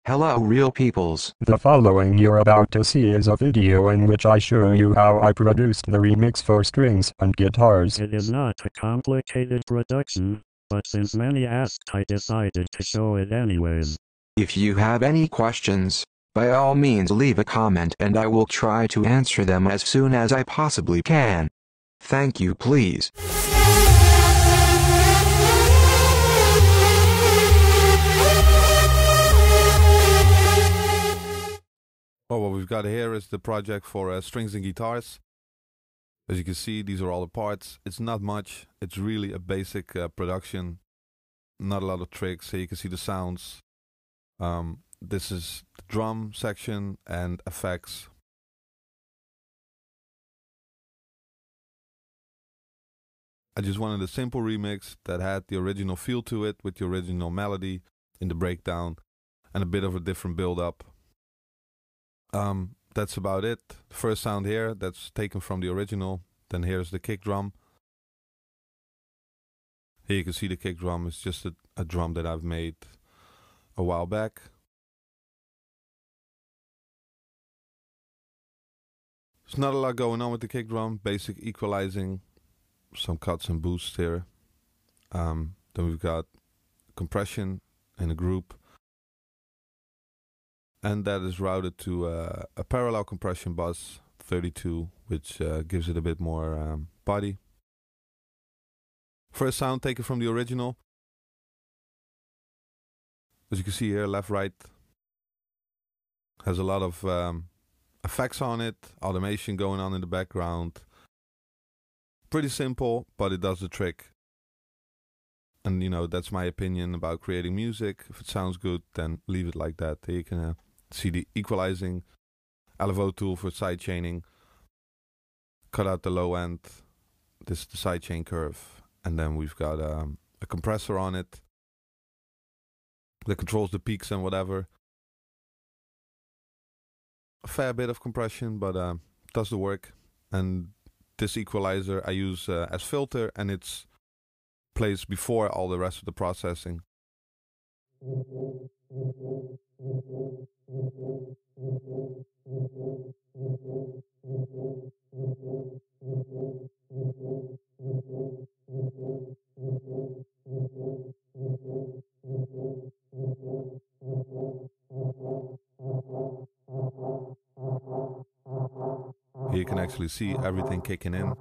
Hello real peoples. The following you're about to see is a video in which I show you how I produced the remix for strings and guitars. It is not a complicated production, but since many asked I decided to show it anyways. If you have any questions, by all means leave a comment and I will try to answer them as soon as I possibly can. Thank you please. Well, what we've got here is the project for strings and guitars. As you can see, these are all the parts. It's not much. It's really a basic production. Not a lot of tricks. Here you can see the sounds. This is the drum section and effects. I just wanted a simple remix that had the original feel to it with the original melody in the breakdown and a bit of a different build-up. That's about it. The first sound here, that's taken from the original. Then here's the kick drum. Here you can see the kick drum. It's just a drum that I've made a while back. There's not a lot going on with the kick drum. Basic equalizing, some cuts and boosts here. Then we've got compression in a group. And that is routed to a parallel compression bus 32, which gives it a bit more body. First sound taken from the original. As you can see here, left, right. Has a lot of effects on it, automation going on in the background. Pretty simple, but it does the trick. And you know, that's my opinion about creating music. If it sounds good, then leave it like that. There you can see the equalizing, LFO tool for side chaining. Cut out the low end. This is the side chain curve. And then we've got a compressor on it that controls the peaks and whatever. A fair bit of compression, but does the work. And this equalizer I use as filter, and it's placed before all the rest of the processing. Here you can actually see everything kicking in.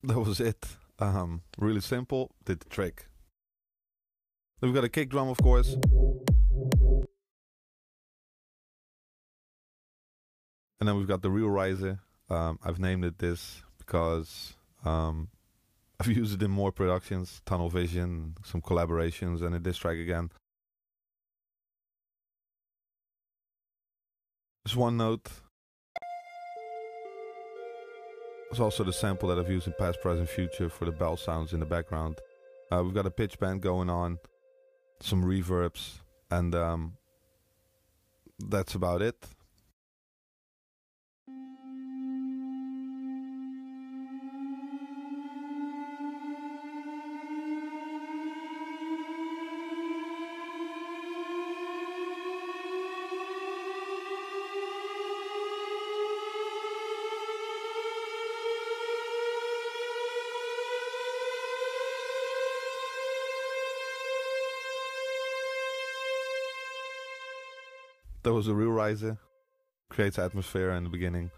That was it. Really simple, did the trick. Then we've got a kick drum, of course. And then we've got the Riel riser. I've named it this because I've used it in more productions, Tunnel Vision, some collaborations, and in this track again. Just one note. It's also the sample that I've used in past, present, future for the bell sounds in the background. We've got a pitch bend going on, some reverbs, and that's about it. That was a Riel riser. Creates atmosphere in the beginning.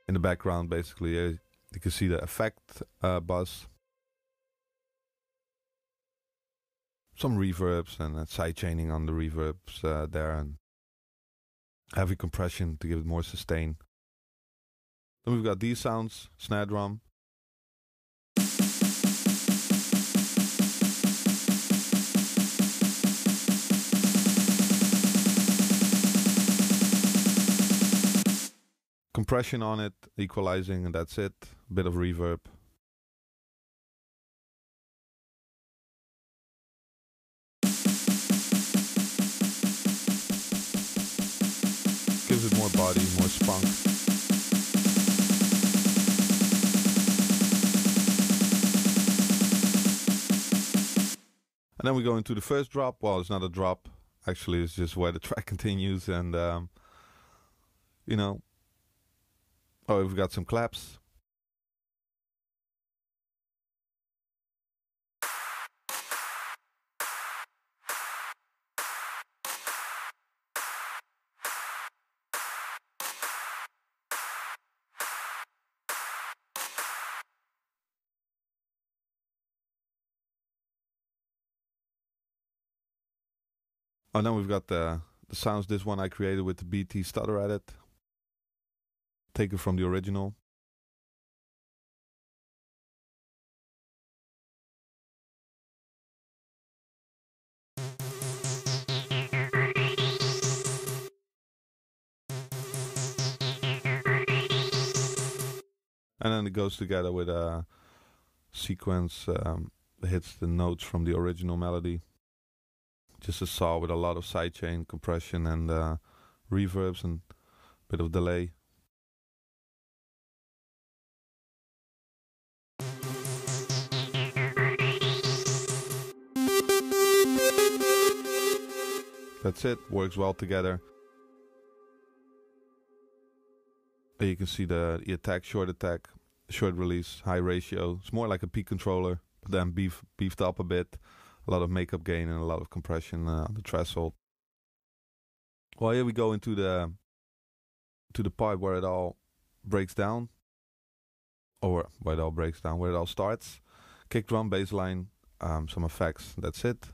In the background, basically, you can see the effect buzz. Some reverbs and side chaining on the reverbs there, and heavy compression to give it more sustain. Then we've got these sounds, snare drum. compression on it, equalizing, and that's it. A bit of reverb. Gives it more body, more spunk. And then we go into the first drop. Well, it's not a drop. Actually, it's just where the track continues. And, you know, oh, we've got some claps. Oh, then we've got the sounds. This one I created with the BT stutter edit. Taken from the original. And then it goes together with a sequence that hits the notes from the original melody. Just a saw with a lot of sidechain compression and reverbs and a bit of delay. That's it, works well together. And you can see the attack, short release, high ratio. It's more like a peak controller, but then beefed up a bit. A lot of makeup gain and a lot of compression on the threshold. Well, here we go into the part where it all breaks down, or where it all breaks down, where it all starts. Kick drum, bass line, some effects. That's it.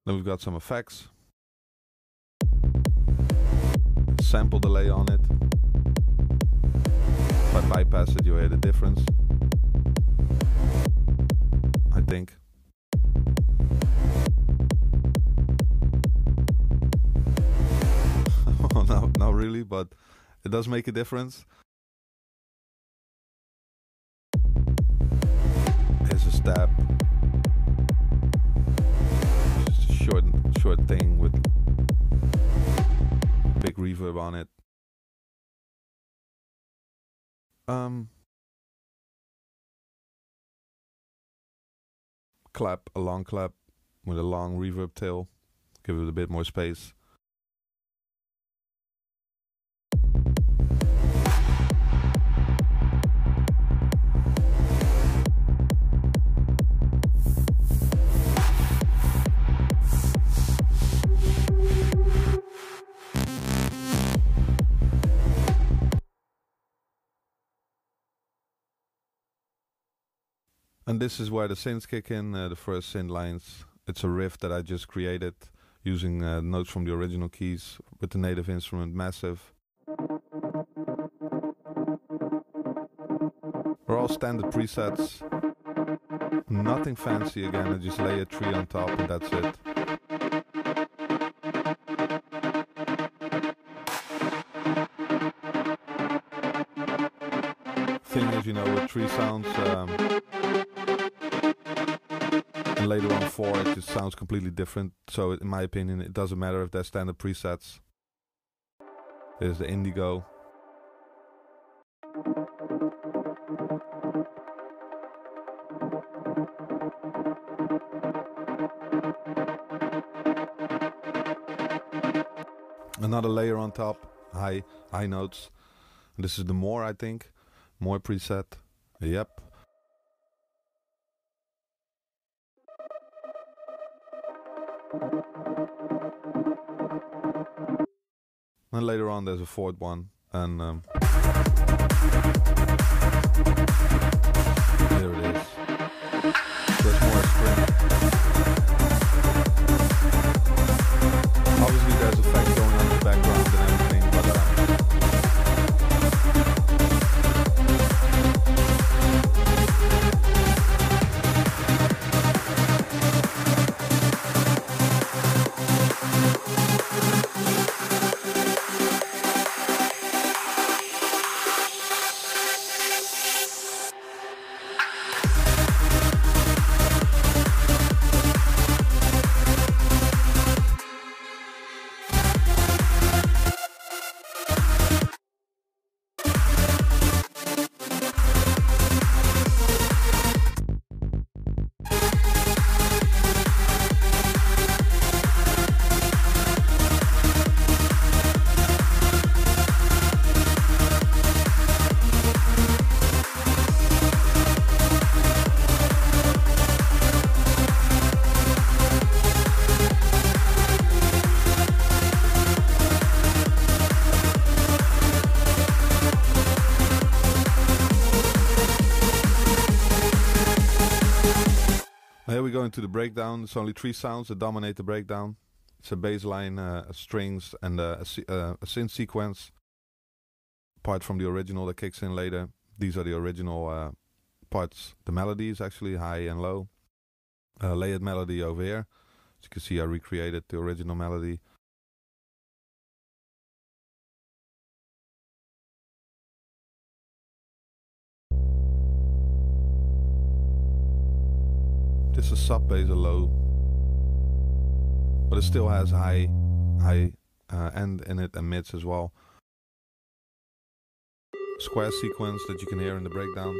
Then we've got some effects. Sample delay on it. If I bypass it, you hear the difference. I think. Well, no, not really, but it does make a difference. Here's a stab. Short thing with big reverb on it. Clap, a long clap with a long reverb tail. Give it a bit more space. And this is where the synths kick in, the first synth lines. It's a riff that I just created using notes from the original keys with the native instrument Massive. They're all standard presets. Nothing fancy again, I just lay a tree on top and that's it. Thing is, you know, with tree sounds, and later on 4 it just sounds completely different. So in my opinion, it doesn't matter if they're standard presets. There's the indigo. Another layer on top, high notes. And this is the more, I think. More preset. Yep. And later on there's a fourth one, and there it is. There's more string. Obviously there's effects going on in the background and everything, but go into the breakdown. There's only 3 sounds that dominate the breakdown. It's a bass line, strings, and a synth sequence. Part from the original that kicks in later. These are the original parts. The melodies actually, high and low. Layered melody over here. As you can see, I recreated the original melody. This is sub bass or low, but it still has high end in it and mids as well. Square sequence that you can hear in the breakdown.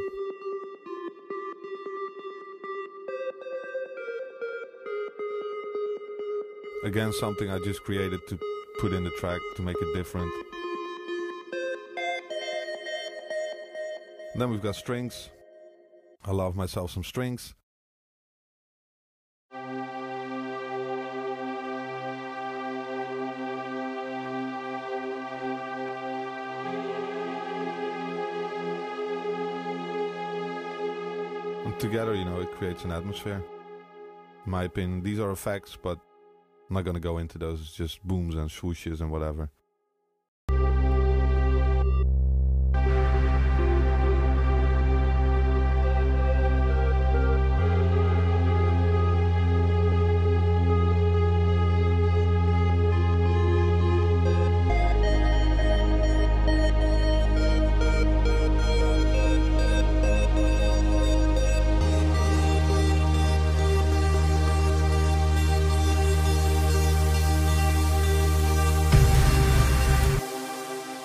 Again, something I just created to put in the track to make it different. And then we've got strings. I love myself some strings. And together, you know, it creates an atmosphere. In my opinion, these are effects, but I'm not gonna go into those. It's just booms and swooshes and whatever.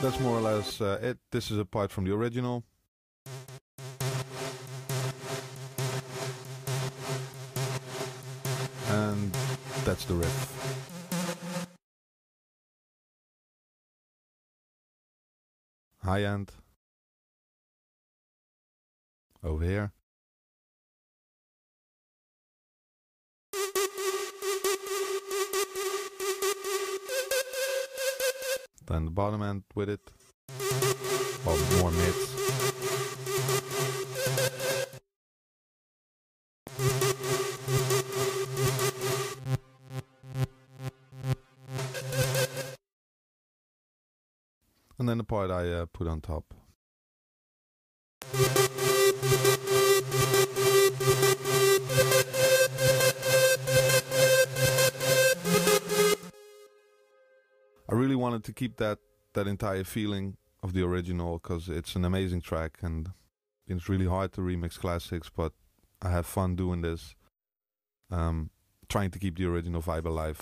That's more or less it. This is a part from the original. And that's the riff. High end. Over here. Then the bottom end with it. Well, more mids. And then the part I put on top. I really wanted to keep that entire feeling of the original because it's an amazing track and it's really hard to remix classics, but I have fun doing this, trying to keep the original vibe alive.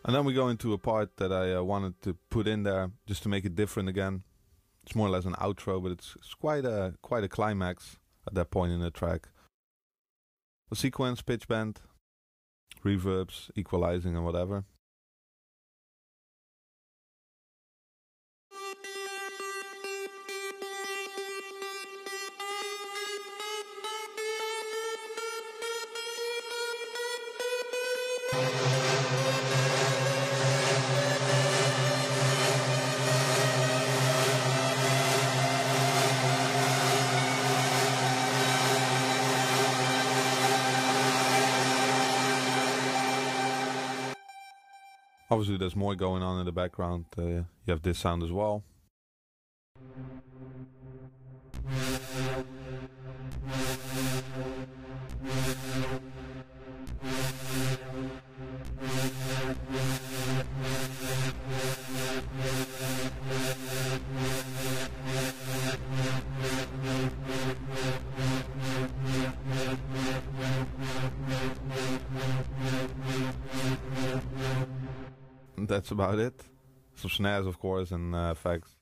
And then we go into a part that I wanted to put in there just to make it different again. It's more or less an outro, but it's quite a climax at that point in the track. A sequence, pitch bend, reverbs, equalizing and whatever. Obviously there's more going on in the background. You have this sound as well. That's about it. Some snares, of course, and effects.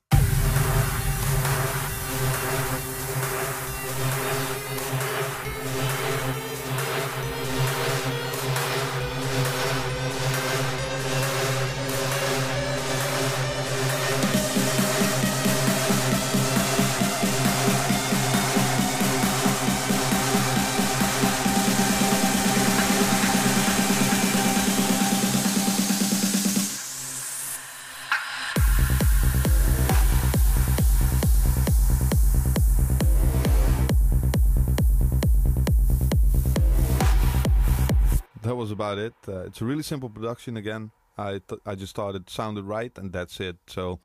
was about it. It's a really simple production again. I just thought it sounded right, and that's it. So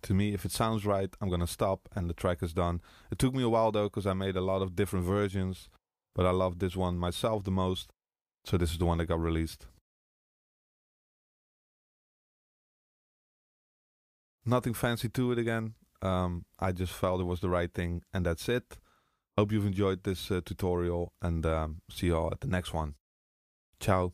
to me, if it sounds right, I'm gonna stop and the track is done. It took me a while though, because I made a lot of different versions, but I love this one myself the most. So this is the one that got released. Nothing fancy to it again. I just felt it was the right thing, and that's it. Hope you've enjoyed this tutorial, and see you all at the next one. Ciao.